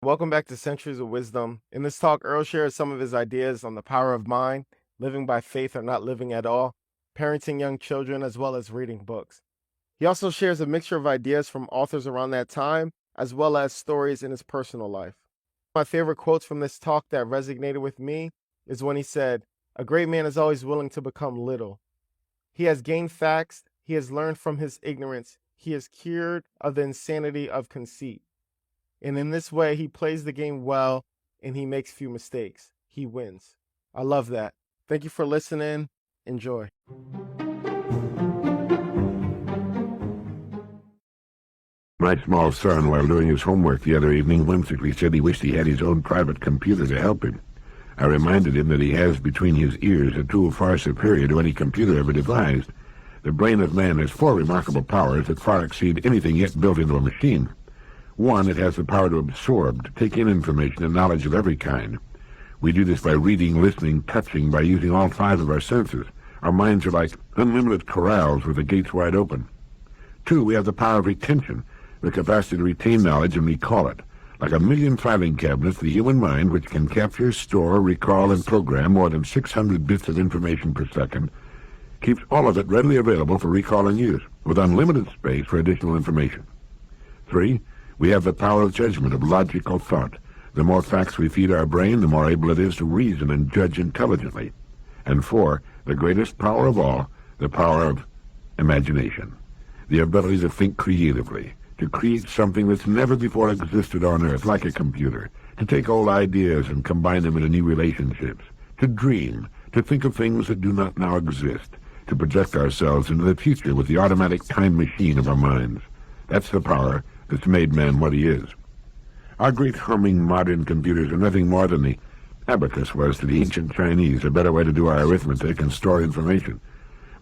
Welcome back to Centuries of Wisdom. In this talk, Earl shares some of his ideas on the power of mind, living by faith or not living at all, parenting young children, as well as reading books. He also shares a mixture of ideas from authors around that time, as well as stories in his personal life. My favorite quotes from this talk that resonated with me is when he said, "A great man is always willing to become little. He has gained facts, he has learned from his ignorance, he is cured of the insanity of conceit. And in this way, he plays the game well and he makes few mistakes. He wins." I love that. Thank you for listening. Enjoy. My small son, while doing his homework the other evening, whimsically said he wished he had his own private computer to help him. I reminded him that he has between his ears a tool far superior to any computer ever devised. The brain of man has four remarkable powers that far exceed anything yet built into a machine. One, it has the power to absorb, to take in information and knowledge of every kind. We do this by reading, listening, touching, by using all five of our senses. Our minds are like unlimited corrals with the gates wide open. Two, we have the power of retention, the capacity to retain knowledge and recall it. Like a million filing cabinets, the human mind, which can capture, store, recall, and program more than 600 bits of information per second, keeps all of it readily available for recall and use, with unlimited space for additional information. Three, we have the power of judgment, of logical thought. The more facts we feed our brain, the more able it is to reason and judge intelligently. And four, the greatest power of all, the power of imagination. The ability to think creatively, to create something that's never before existed on Earth, like a computer, to take old ideas and combine them into new relationships, to dream, to think of things that do not now exist, to project ourselves into the future with the automatic time machine of our minds. That's the power that's made man what he is. Our great humming modern computers are nothing more than the abacus was to the ancient Chinese, a better way to do our arithmetic and store information.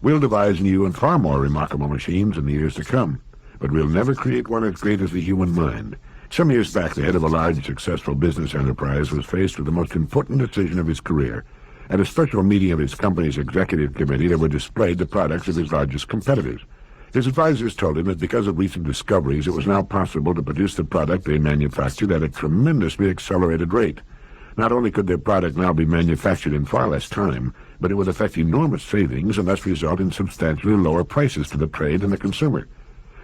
We'll devise new and far more remarkable machines in the years to come, but we'll never create one as great as the human mind. Some years back, the head of a large, successful business enterprise was faced with the most important decision of his career. At a special meeting of his company's executive committee, there were displayed the products of his largest competitors. His advisors told him that because of recent discoveries, it was now possible to produce the product they manufactured at a tremendously accelerated rate. Not only could their product now be manufactured in far less time, but it would affect enormous savings and thus result in substantially lower prices to the trade and the consumer.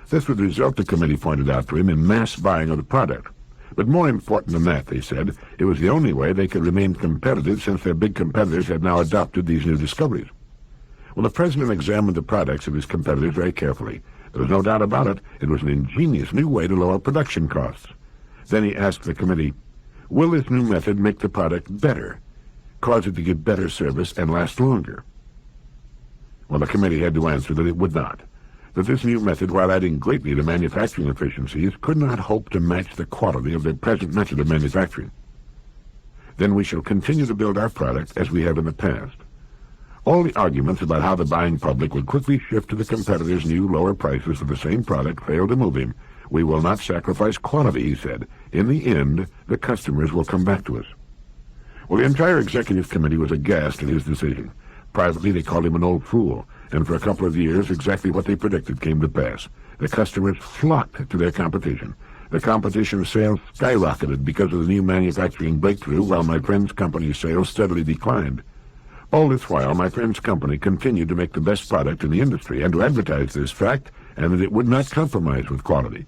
This would result, the committee pointed out to him, in mass buying of the product. But more important than that, they said, it was the only way they could remain competitive since their big competitors had now adopted these new discoveries. Well, the president examined the products of his competitors very carefully. There was no doubt about it. It was an ingenious new way to lower production costs. Then he asked the committee, will this new method make the product better, cause it to give better service and last longer? Well, the committee had to answer that it would not, that this new method, while adding greatly to manufacturing efficiencies, could not hope to match the quality of their present method of manufacturing. Then we shall continue to build our product as we have in the past. All the arguments about how the buying public would quickly shift to the competitors' new lower prices of the same product failed to move him. We will not sacrifice quality, he said. In the end, the customers will come back to us. Well, the entire executive committee was aghast at his decision. Privately, they called him an old fool, and for a couple of years, exactly what they predicted came to pass. The customers flocked to their competition. The competition sales skyrocketed because of the new manufacturing breakthrough, while my friend's company's sales steadily declined. All this while, my friend's company continued to make the best product in the industry and to advertise this fact, and that it would not compromise with quality.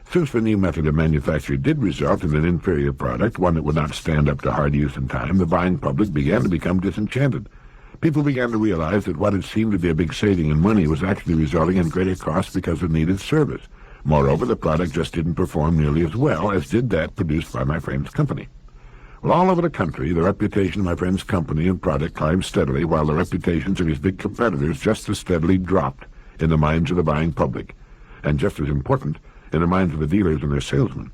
Since the new method of manufacture did result in an inferior product, one that would not stand up to hard use in time, the buying public began to become disenchanted. People began to realize that what had seemed to be a big saving in money was actually resulting in greater costs because of needed service. Moreover, the product just didn't perform nearly as well as did that produced by my friend's company. Well, all over the country, the reputation of my friend's company and product climbed steadily, while the reputations of his big competitors just as steadily dropped in the minds of the buying public, and just as important, in the minds of the dealers and their salesmen.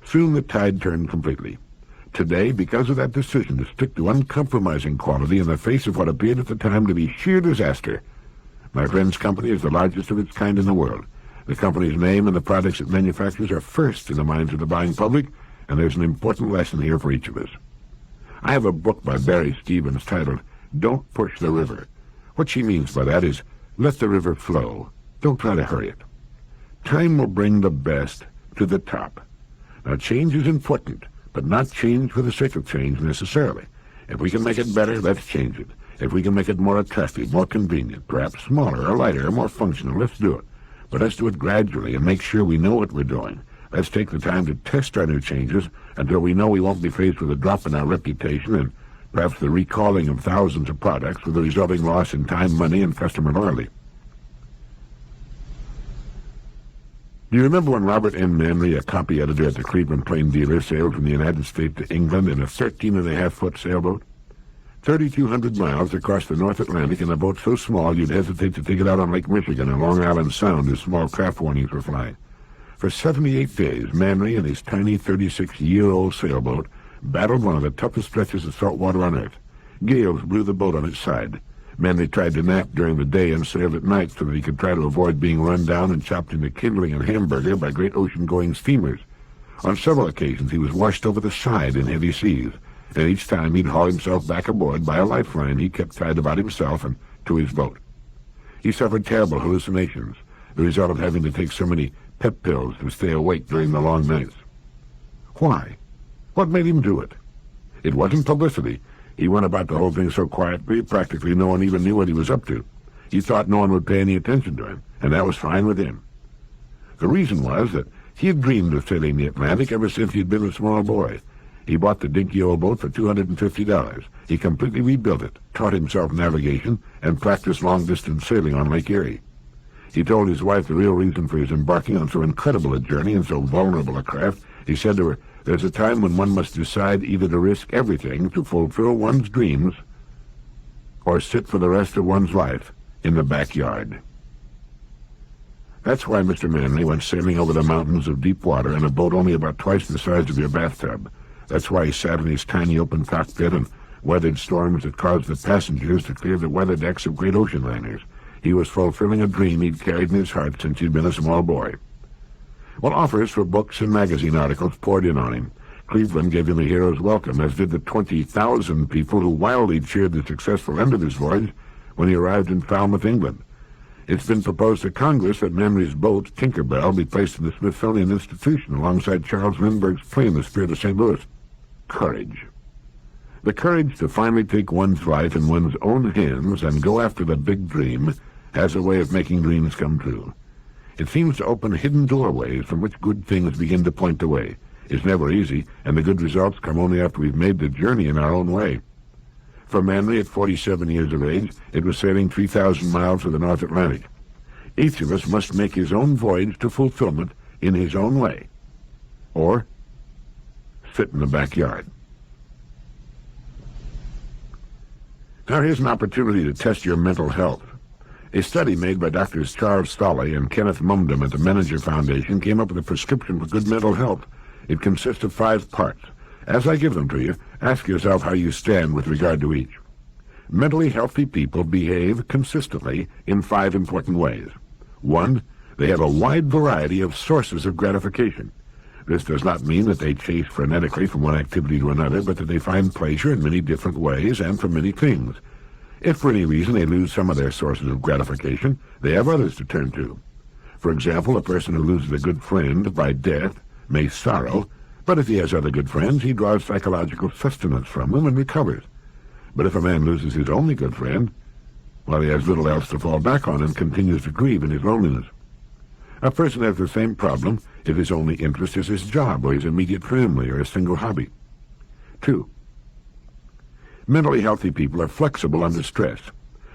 Soon the tide turned completely. Today, because of that decision to stick to uncompromising quality in the face of what appeared at the time to be sheer disaster, my friend's company is the largest of its kind in the world. The company's name and the products it manufactures are first in the minds of the buying public, and there's an important lesson here for each of us. I have a book by Barry Stevens titled, Don't Push the River. What she means by that is, let the river flow. Don't try to hurry it. Time will bring the best to the top. Now, change is important, but not change for the sake of change necessarily. If we can make it better, let's change it. If we can make it more attractive, more convenient, perhaps smaller or lighter or more functional, let's do it. But let's do it gradually and make sure we know what we're doing. Let's take the time to test our new changes until we know we won't be faced with a drop in our reputation and perhaps the recalling of thousands of products with the resulting loss in time, money, and customer loyalty. Do you remember when Robert M. Manley, a copy editor at the Cleveland Plain Dealer, sailed from the United States to England in a 13.5-foot sailboat? 3,200 miles across the North Atlantic in a boat so small you'd hesitate to take it out on Lake Michigan and Long Island Sound as small craft warnings were flying. For 78 days, Manley and his tiny 36-year-old sailboat battled one of the toughest stretches of salt water on Earth. Gales blew the boat on its side. Manley tried to nap during the day and sailed at night so that he could try to avoid being run down and chopped into kindling and hamburger by great ocean-going steamers. On several occasions he was washed over the side in heavy seas, and each time he'd haul himself back aboard by a lifeline he kept tied about himself and to his boat. He suffered terrible hallucinations, the result of having to take so many pep pills to stay awake during the long nights. Why? What made him do it? It wasn't publicity. He went about the whole thing so quietly, practically no one even knew what he was up to. He thought no one would pay any attention to him, and that was fine with him. The reason was that he had dreamed of sailing the Atlantic ever since he had been a small boy. He bought the dinky old boat for $250. He completely rebuilt it, taught himself navigation, and practiced long-distance sailing on Lake Erie. He told his wife the real reason for his embarking on so incredible a journey and so vulnerable a craft. He said to her, "There's a time when one must decide either to risk everything to fulfill one's dreams or sit for the rest of one's life in the backyard." That's why Mr. Manley went sailing over the mountains of deep water in a boat only about twice the size of your bathtub. That's why he sat in his tiny open cockpit and weathered storms that caused the passengers to clear the weather decks of great ocean liners. He was fulfilling a dream he'd carried in his heart since he'd been a small boy. Well, offers for books and magazine articles poured in on him. Cleveland gave him a hero's welcome, as did the 20,000 people who wildly cheered the successful end of his voyage when he arrived in Falmouth, England. It's been proposed to Congress that Manley's boat, Tinker Bell, be placed in the Smithsonian Institution alongside Charles Lindbergh's plane, the Spirit of St. Louis. Courage. The courage to finally take one's life in one's own hands and go after the big dream has a way of making dreams come true. It seems to open hidden doorways from which good things begin to point the way. It's never easy, and the good results come only after we've made the journey in our own way. For Manley, at 47 years of age, it was sailing 3,000 miles to the North Atlantic. Each of us must make his own voyage to fulfillment in his own way, or sit in the backyard. Now here's an opportunity to test your mental health. A study made by Drs. Charles Stolley and Kenneth Mumdum at the Manager Foundation came up with a prescription for good mental health. It consists of 5 parts. As I give them to you, ask yourself how you stand with regard to each. Mentally healthy people behave consistently in 5 important ways. 1, they have a wide variety of sources of gratification. This does not mean that they chase frenetically from one activity to another, but that they find pleasure in many different ways and from many things. If for any reason they lose some of their sources of gratification, they have others to turn to. For example, a person who loses a good friend by death may sorrow, but if he has other good friends, he draws psychological sustenance from them and recovers. But if a man loses his only good friend, well, he has little else to fall back on and continues to grieve in his loneliness. A person has the same problem if his only interest is his job or his immediate family or a single hobby. 2, mentally healthy people are flexible under stress.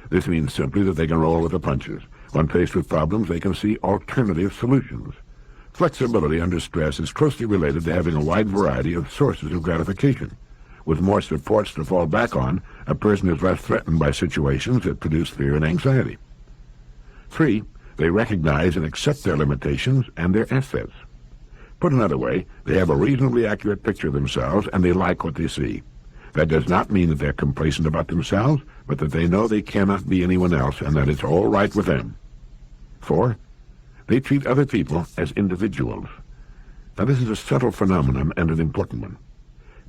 This means simply that they can roll with the punches. When faced with problems, they can see alternative solutions. Flexibility under stress is closely related to having a wide variety of sources of gratification. With more supports to fall back on, a person is less threatened by situations that produce fear and anxiety. 3, they recognize and accept their limitations and their assets. Put another way, they have a reasonably accurate picture of themselves and they like what they see. That does not mean that they're complacent about themselves, but that they know they cannot be anyone else and that it's all right with them. 4, they treat other people as individuals. Now this is a subtle phenomenon and an important one.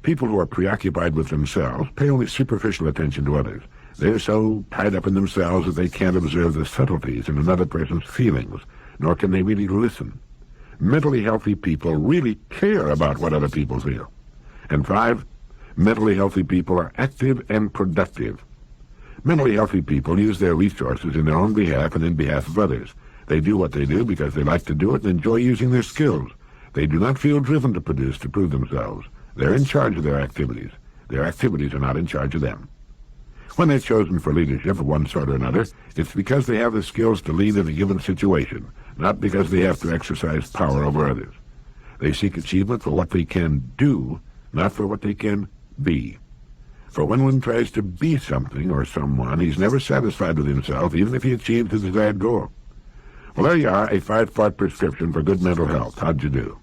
People who are preoccupied with themselves pay only superficial attention to others. They're so tied up in themselves that they can't observe the subtleties in another person's feelings, nor can they really listen. Mentally healthy people really care about what other people feel. And 5, mentally healthy people are active and productive. Mentally healthy people use their resources in their own behalf and in behalf of others. They do what they do because they like to do it and enjoy using their skills. They do not feel driven to produce to prove themselves. They're in charge of their activities. Their activities are not in charge of them. When they're chosen for leadership of one sort or another, it's because they have the skills to lead in a given situation, not because they have to exercise power over others. They seek achievement for what they can do, not for what they can be. For when one tries to be something or someone, he's never satisfied with himself, even if he achieves his desired goal. Well, there you are, a 5-part prescription for good mental health. How'd you do?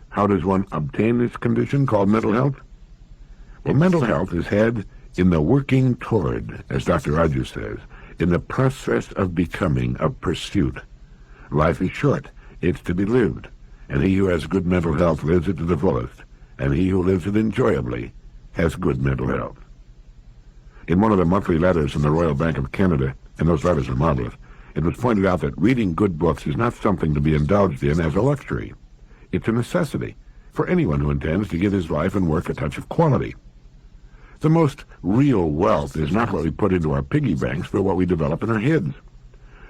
How does one obtain this condition called mental health? Well, mental health is had in the working toward, as Dr. Rogers says, in the process of becoming, of pursuit. Life is short. It's to be lived. And he who has good mental health lives it to the fullest. And he who lives it enjoyably has good mental health. In one of the monthly letters from the Royal Bank of Canada, and those letters are marvelous, it was pointed out that reading good books is not something to be indulged in as a luxury. It's a necessity for anyone who intends to give his life and work a touch of quality. The most real wealth is not what we put into our piggy banks, but what we develop in our heads.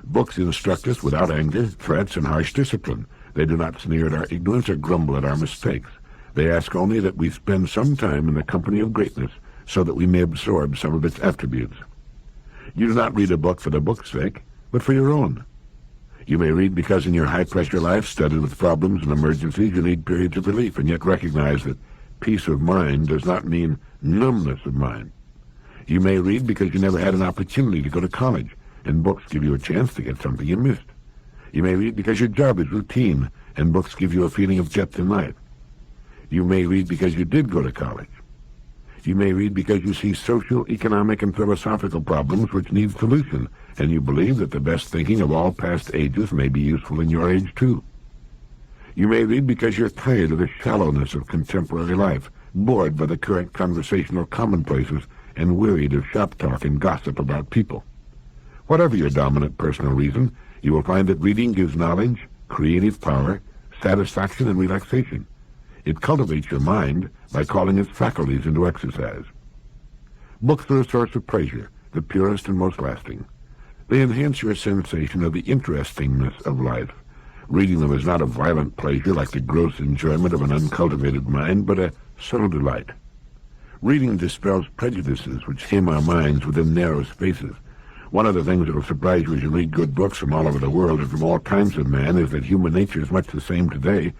Books instruct us without anger, threats, and harsh discipline. They do not sneer at our ignorance or grumble at our mistakes. They ask only that we spend some time in the company of greatness so that we may absorb some of its attributes. You do not read a book for the book's sake, but for your own. You may read because in your high-pressure life, studded with problems and emergencies, you need periods of relief, and yet recognize that peace of mind does not mean numbness of mind. You may read because you never had an opportunity to go to college, and books give you a chance to get something you missed. You may read because your job is routine, and books give you a feeling of depth in life. You may read because you did go to college. You may read because you see social, economic, and philosophical problems which need solution, and you believe that the best thinking of all past ages may be useful in your age too. You may read because you're tired of the shallowness of contemporary life, bored by the current conversational commonplaces, and wearied of shop talk and gossip about people. Whatever your dominant personal reason, you will find that reading gives knowledge, creative power, satisfaction, and relaxation. It cultivates your mind by calling its faculties into exercise. Books are a source of pleasure, the purest and most lasting. They enhance your sensation of the interestingness of life. Reading them is not a violent pleasure like the gross enjoyment of an uncultivated mind, but a subtle delight. Reading dispels prejudices which hem our minds within narrow spaces. One of the things that will surprise you as you read good books from all over the world and from all kinds of men is that human nature is much the same today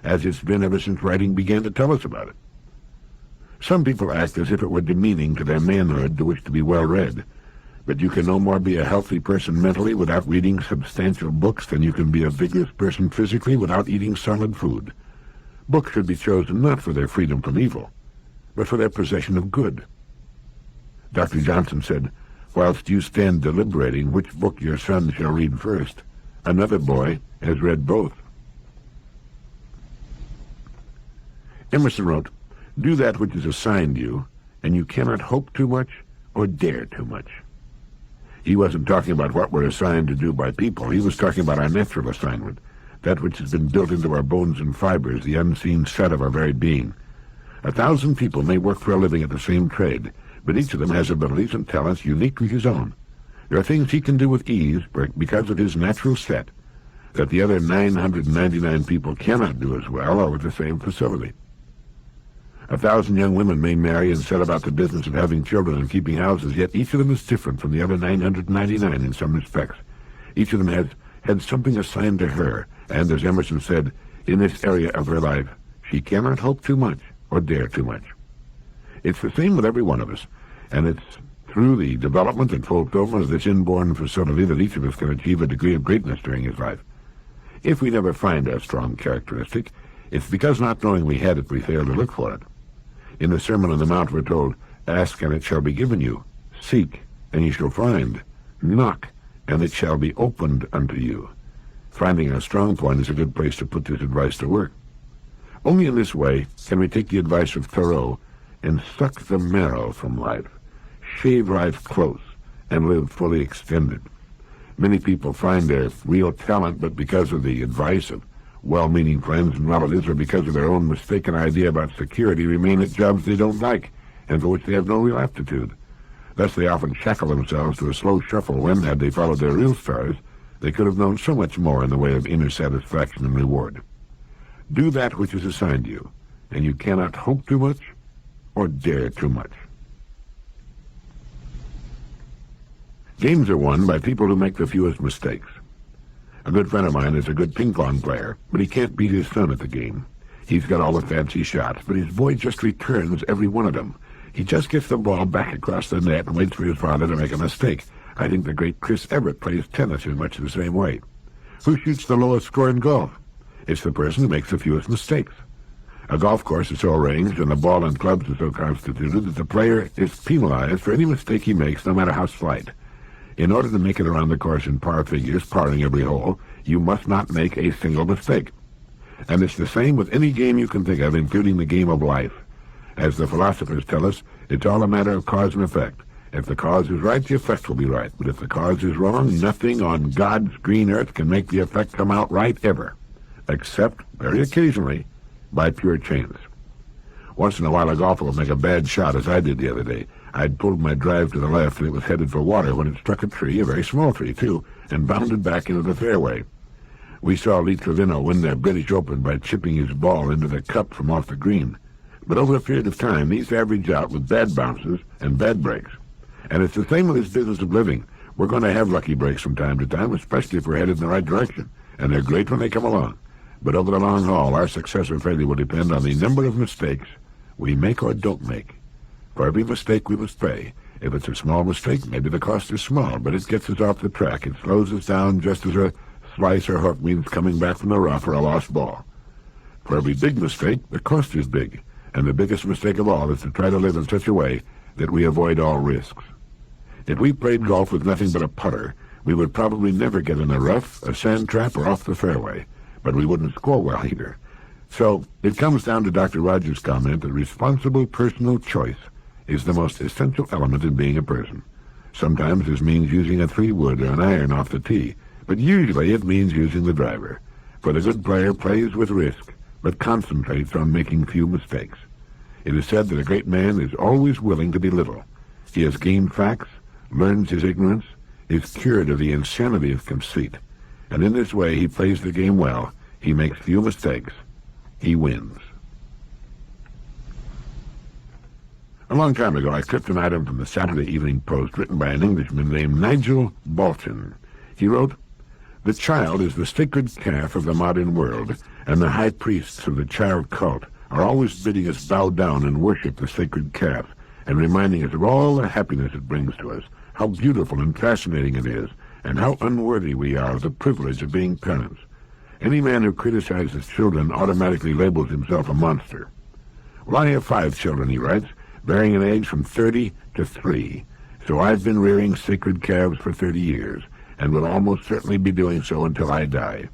as it's been ever since writing began to tell us about it. Some people act as if it were demeaning to their manhood to wish to be well read, but you can no more be a healthy person mentally without reading substantial books than you can be a vigorous person physically without eating solid food. Books should be chosen not for their freedom from evil, but for their possession of good. Dr. Johnson said, "Whilst you stand deliberating which book your son shall read first, another boy has read both." Emerson wrote, "Do that which is assigned you, and you cannot hope too much or dare too much." He wasn't talking about what we're assigned to do by people. He was talking about our natural assignment, that which has been built into our bones and fibers, the unseen set of our very being. 1,000 people may work for a living at the same trade, but each of them has abilities and talents uniquely his own. There are things he can do with ease because of his natural set that the other 999 people cannot do as well or with the same facility. 1,000 young women may marry and set about the business of having children and keeping houses, yet each of them is different from the other 999 in some respects. Each of them has had something assigned to her, and as Emerson said, in this area of her life, she cannot hope too much or dare too much. It's the same with every one of us, and it's through the development and fulfillment of this inborn facility that each of us can achieve a degree of greatness during his life. If we never find our strong characteristic, it's because not knowing we had it, we fail to look for it. In the Sermon on the Mount, we're told, "Ask, and it shall be given you. Seek, and ye shall find. Knock, and it shall be opened unto you." Finding our strong point is a good place to put this advice to work. Only in this way can we take the advice of Thoreau and suck the marrow from life, shave life close, and live fully extended. Many people find their real talent, but because of the advice of Well-meaning friends and relatives, or because of their own mistaken idea about security, remain at jobs they don't like and for which they have no real aptitude. Thus they often shackle themselves to a slow shuffle when, had they followed their real stars, they could have known so much more in the way of inner satisfaction and reward. Do that which is assigned you, and you cannot hope too much or dare too much. Games are won by people who make the fewest mistakes. A good friend of mine is a good ping-pong player, but he can't beat his son at the game. He's got all the fancy shots, but his boy just returns every one of them. He just gets the ball back across the net and waits for his father to make a mistake. I think the great Chris Everett plays tennis in much the same way. Who shoots the lowest score in golf? It's the person who makes the fewest mistakes. A golf course is so arranged and the ball and clubs are so constituted that the player is penalized for any mistake he makes, no matter how slight. In order to make it around the course in par figures, parring every hole, you must not make a single mistake. And it's the same with any game you can think of, including the game of life. As the philosophers tell us, it's all a matter of cause and effect. If the cause is right, the effect will be right. But if the cause is wrong, nothing on God's green earth can make the effect come out right ever, except, very occasionally, by pure chance. Once in a while a golfer will make a bad shot, as I did the other day. I'd pulled my drive to the left, and it was headed for water when it struck a tree, a very small tree, too, and bounded back into the fairway. We saw Lee Trevino win the British Open by chipping his ball into the cup from off the green. But over a period of time, these average out with bad bounces and bad breaks. And it's the same with this business of living. We're going to have lucky breaks from time to time, especially if we're headed in the right direction. And they're great when they come along. But over the long haul, our success or failure will depend on the number of mistakes we make or don't make. For every mistake we must pay. If it's a small mistake, maybe the cost is small, but it gets us off the track. It slows us down just as a slice or hook means coming back from the rough or a lost ball. For every big mistake, the cost is big. And the biggest mistake of all is to try to live in such a way that we avoid all risks. If we played golf with nothing but a putter, we would probably never get in a rough, a sand trap, or off the fairway. But we wouldn't score well either. So it comes down to Dr. Rogers' comment that responsible personal choice is the most essential element in being a person. Sometimes this means using a 3-wood or an iron off the tee, but usually it means using the driver. For the good player plays with risk, but concentrates on making few mistakes. It is said that a great man is always willing to be little. He has gained facts, learns his ignorance, is cured of the insanity of conceit, and in this way he plays the game well. He makes few mistakes. He wins. A long time ago, I clipped an item from the Saturday Evening Post written by an Englishman named Nigel Bolton. He wrote, "The child is the sacred calf of the modern world, and the high priests of the child cult are always bidding us bow down and worship the sacred calf, and reminding us of all the happiness it brings to us, how beautiful and fascinating it is, and how unworthy we are of the privilege of being parents. Any man who criticizes children automatically labels himself a monster. Well, I have 5 children," he writes, "varying in age from 30 to 3. So I've been rearing sacred calves for 30 years, and will almost certainly be doing so until I die.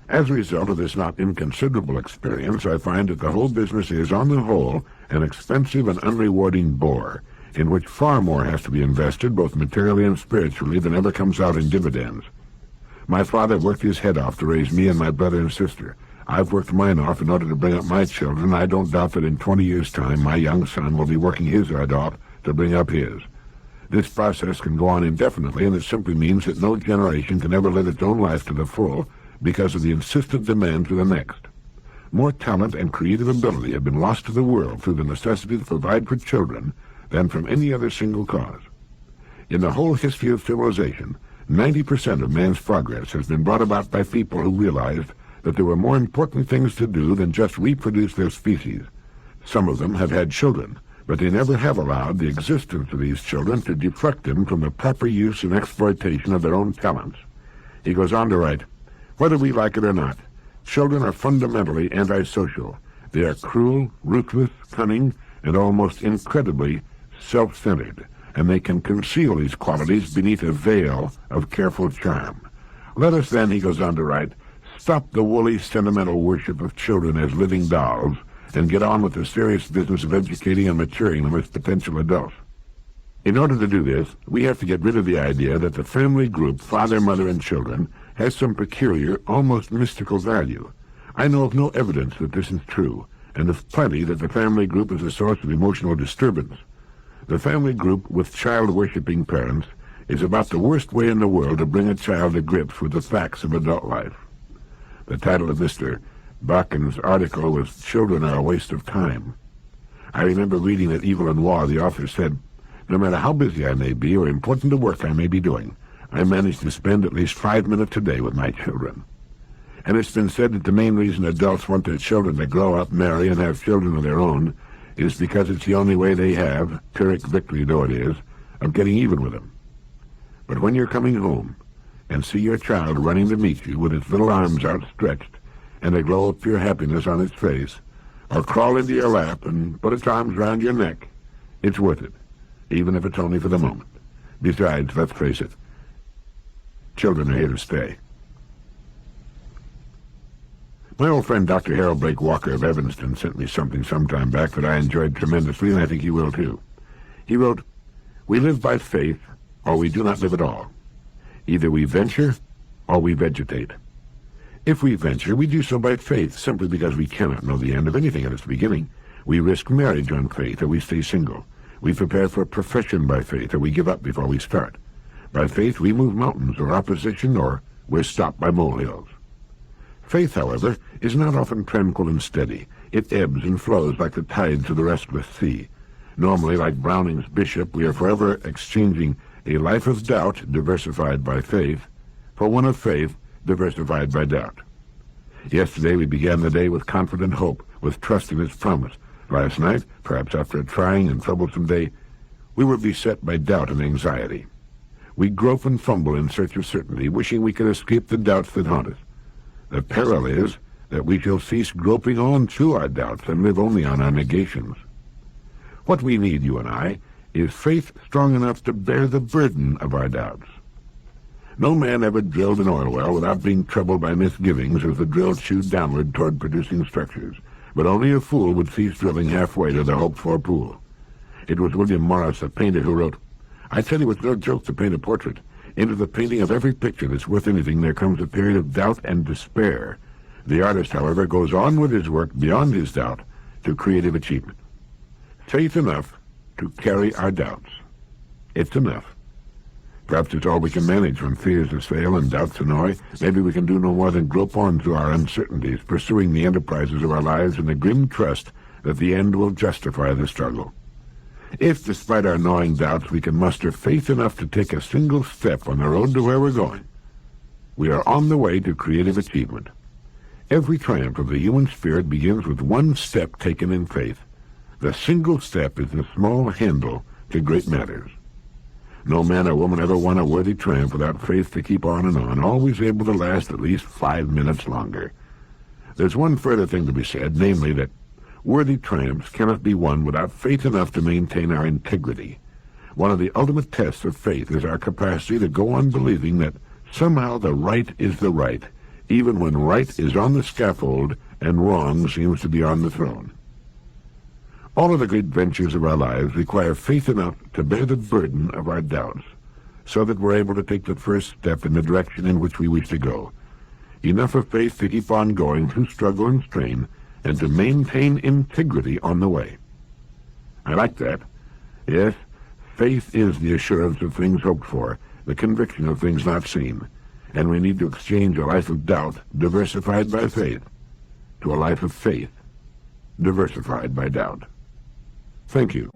As a result of this not inconsiderable experience, I find that the whole business is, on the whole, an expensive and unrewarding bore, in which far more has to be invested, both materially and spiritually, than ever comes out in dividends. My father worked his head off to raise me and my brother and sister. I've worked mine off in order to bring up my children. I don't doubt that in 20 years' time my young son will be working his head off to bring up his. This process can go on indefinitely, and it simply means that no generation can ever live its own life to the full because of the insistent demands of the next. More talent and creative ability have been lost to the world through the necessity to provide for children than from any other single cause. In the whole history of civilization, 90% of man's progress has been brought about by people who realized that there were more important things to do than just reproduce their species. Some of them have had children, but they never have allowed the existence of these children to deflect them from the proper use and exploitation of their own talents." He goes on to write, "Whether we like it or not, children are fundamentally antisocial. They are cruel, ruthless, cunning, and almost incredibly self-centered, and they can conceal these qualities beneath a veil of careful charm. Let us then," he goes on to write, "stop the woolly, sentimental worship of children as living dolls and get on with the serious business of educating and maturing them as potential adults. In order to do this, we have to get rid of the idea that the family group, father, mother, and children, has some peculiar, almost mystical value. I know of no evidence that this is true, and of plenty that the family group is a source of emotional disturbance. The family group with child-worshipping parents is about the worst way in the world to bring a child to grips with the facts of adult life. The title of Mr. Bakken's article was "Children Are a Waste of Time." I remember reading that Evil and War, the author said, "No matter how busy I may be or important the work I may be doing, I manage to spend at least 5 minutes a day with my children." And it's been said that the main reason adults want their children to grow up, marry, and have children of their own is because it's the only way they have, Pyrrhic victory though it is, of getting even with them. But when you're coming home and see your child running to meet you with its little arms outstretched and a glow of pure happiness on its face, or crawl into your lap and put its arms round your neck, it's worth it, even if it's only for the moment. Besides, let's face it, children are here to stay. My old friend Dr. Harold Blake Walker of Evanston sent me something some time back that I enjoyed tremendously, and I think you will too. He wrote, "We live by faith, or we do not live at all. Either we venture, or we vegetate. If we venture, we do so by faith, simply because we cannot know the end of anything at its beginning. We risk marriage on faith, or we stay single. We prepare for a profession by faith, or we give up before we start. By faith, we move mountains or opposition, or we're stopped by molehills. Faith, however, is not often tranquil and steady. It ebbs and flows like the tides of the restless sea. Normally, like Browning's bishop, we are forever exchanging a life of doubt, diversified by faith, for one of faith, diversified by doubt. Yesterday we began the day with confident hope, with trust in its promise. Last night, perhaps after a trying and troublesome day, we were beset by doubt and anxiety. We grope and fumble in search of certainty, wishing we could escape the doubts that haunt us. The peril is that we shall cease groping on to our doubts and live only on our negations. What we need, you and I, is faith strong enough to bear the burden of our doubts. No man ever drilled an oil well without being troubled by misgivings as the drill chewed downward toward producing structures, but only a fool would cease drilling halfway to the hoped-for pool. It was William Morris, a painter, who wrote, "I tell you it's no joke to paint a portrait. Into the painting of every picture that's worth anything there comes a period of doubt and despair. The artist, however, goes on with his work beyond his doubt to creative achievement. Faith enough to carry our doubts. It's enough. Perhaps it's all we can manage when fears assail and doubts annoy. Maybe we can do no more than grope on through our uncertainties, pursuing the enterprises of our lives in the grim trust that the end will justify the struggle. If, despite our gnawing doubts, we can muster faith enough to take a single step on the road to where we're going, we are on the way to creative achievement. Every triumph of the human spirit begins with one step taken in faith. The single step is the small handle to great matters. No man or woman ever won a worthy triumph without faith to keep on and on, always able to last at least 5 minutes longer. There's one further thing to be said, namely that worthy triumphs cannot be won without faith enough to maintain our integrity. One of the ultimate tests of faith is our capacity to go on believing that somehow the right is the right, even when right is on the scaffold and wrong seems to be on the throne. All of the great ventures of our lives require faith enough to bear the burden of our doubts, so that we're able to take the first step in the direction in which we wish to go. Enough of faith to keep on going through struggle and strain, and to maintain integrity on the way. I like that. Yes, faith is the assurance of things hoped for, the conviction of things not seen, and we need to exchange a life of doubt, diversified by faith, to a life of faith, diversified by doubt. Thank you.